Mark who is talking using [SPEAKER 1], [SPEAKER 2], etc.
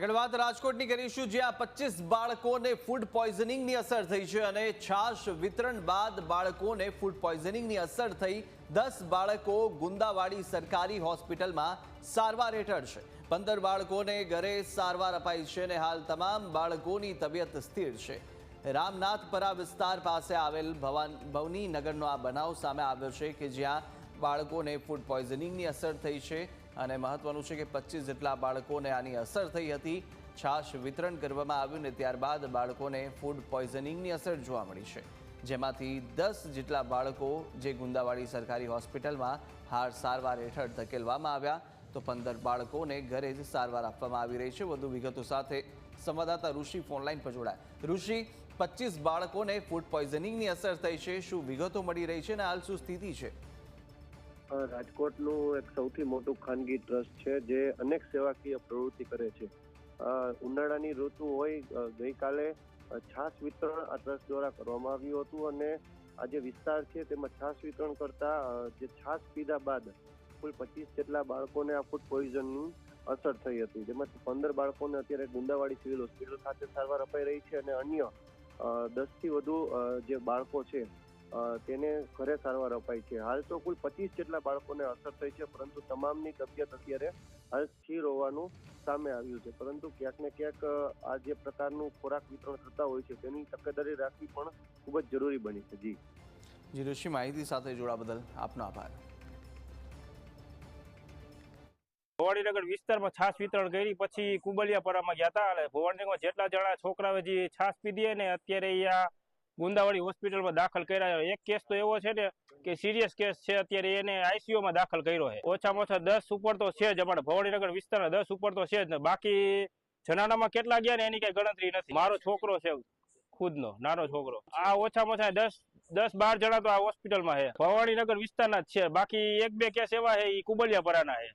[SPEAKER 1] આગળ વાત રાજકોટની કરીશું, જ્યાં 25 બાળકોને ફૂડ પોઈઝનિંગની અસર થઈ છે અને છાશ વિતરણ બાદ બાળકોને ફૂડ પોઈઝનિંગની અસર થઈ 10 બાળકો ગુંદાવાડી સરકારી હોસ્પિટલમાં સારવાર હેઠળ છે। 15 બાળકોને ઘરે સારવાર અપાઈ છે અને હાલ તમામ બાળકોની તબિયત સ્થિર છે। રામનાથપરા વિસ્તાર પાસે આવેલ ભવનીનગરનો આ બનાવ સામે આવ્યો છે કે જ્યાં બાળકોને ફૂડ પોઈઝનિંગની અસર થઈ છે અને મહત્વનું છે કે 25 જેટલા બાળકોને આની અસર થઈ હતી। છાશ વિતરણ કરવામાં આવ્યું ને ત્યારબાદ બાળકોને ફૂડ પોઈઝનિંગની અસર જોવા મળી છે, જેમાંથી 10 જેટલા બાળકો જે ગુંદાવાડી સરકારી હોસ્પિટલમાં હાલ સારવાર હેઠળ ધકેલવામાં આવ્યા, તો 15 બાળકોને ઘરે જ સારવાર આપવામાં આવી રહી છે। વધુ વિગતો સાથે સંવાદદાતા ઋષિ ફોનલાઈન પર જોડાયા। ઋષિ, 25 બાળકોને ફૂડ પોઈઝનિંગની અસર થઈ છે, શું વિગતો મળી રહી છે અને હાલ શું સ્થિતિ છે?
[SPEAKER 2] રાજકોટનું એક સૌથી મોટું ખાનગી ટ્રસ્ટ છે જે અનેક સેવાકીય પ્રવૃત્તિ કરે છે। ઉનાળાની ઋતુ હોય, ગઈકાલે છાશ વિતરણ આ ટ્રસ્ટ દ્વારા કરવામાં આવ્યું હતું અને આ જે વિસ્તાર છે તેમાં છાશ વિતરણ કરતા જે છાશ પીધા બાદ કુલ 25 જેટલા બાળકોને આ ફૂડ પોઈઝનની અસર થઈ હતી, જેમાંથી 15 બાળકોને અત્યારે ગુંદાવાડી સિવિલ હોસ્પિટલ ખાતે સારવાર અપાઈ રહી છે અને અન્ય 10થી વધુ જે બાળકો છે તેને ઘરે સારવાર અપાઈ છે। હાલ તો કુલ 25 જેટલા બાળકોને અસર થઈ છે, પરંતુ તમામની તબિયત અત્યારે હાલ સ્થિર હોવાનું સામે આવ્યું છે। પરંતુ ક્યાંક ને ક્યાંક આ જે પ્રકારનું ખોરાક વિતરણ થતા હોય છે તેની તકેદારી રાખવી પણ ખૂબ જ જરૂરી બની છે।
[SPEAKER 1] જી ઋષિ, માહિતી સાથે જોડા બદલ આપનો આભાર।
[SPEAKER 3] ભવાનીનગર વિસ્તારમાં છાશ વિતરણ કરી પછી કુબલિયાપરામાં ગયા હતા અને ભવાનીનગરમાં જેટલા જણા છોકરાઓ જે છાશ પીધી ને અત્યારે અહીંયા ગુંદાવાડી હોસ્પિટલમાં દાખલ કર્યા। એક કેસ તો એવો છે ને કે સિરિયસ કેસ છે, અત્યારે એને આઈસીયુમાં દાખલ કર્યો છે। ઓછામાં ઓછા 10 ઉપર તો છે જ, અમારા ભવાનીનગર વિસ્તારના 10 ઉપર તો છે જ ને, બાકી જનાનામાં કેટલા ગયા ને એની કઈ ગણતરી નથી। મારો છોકરો છે ખુદનો નાનો છોકરો, આ ઓછામાં ઓછા 10-12 જણા તો આ હોસ્પિટલમાં છે, ભવાનીનગર વિસ્તારના જ છે, બાકી 1-2 કેસ એવા છે એ કુબલિયાપરાના છે।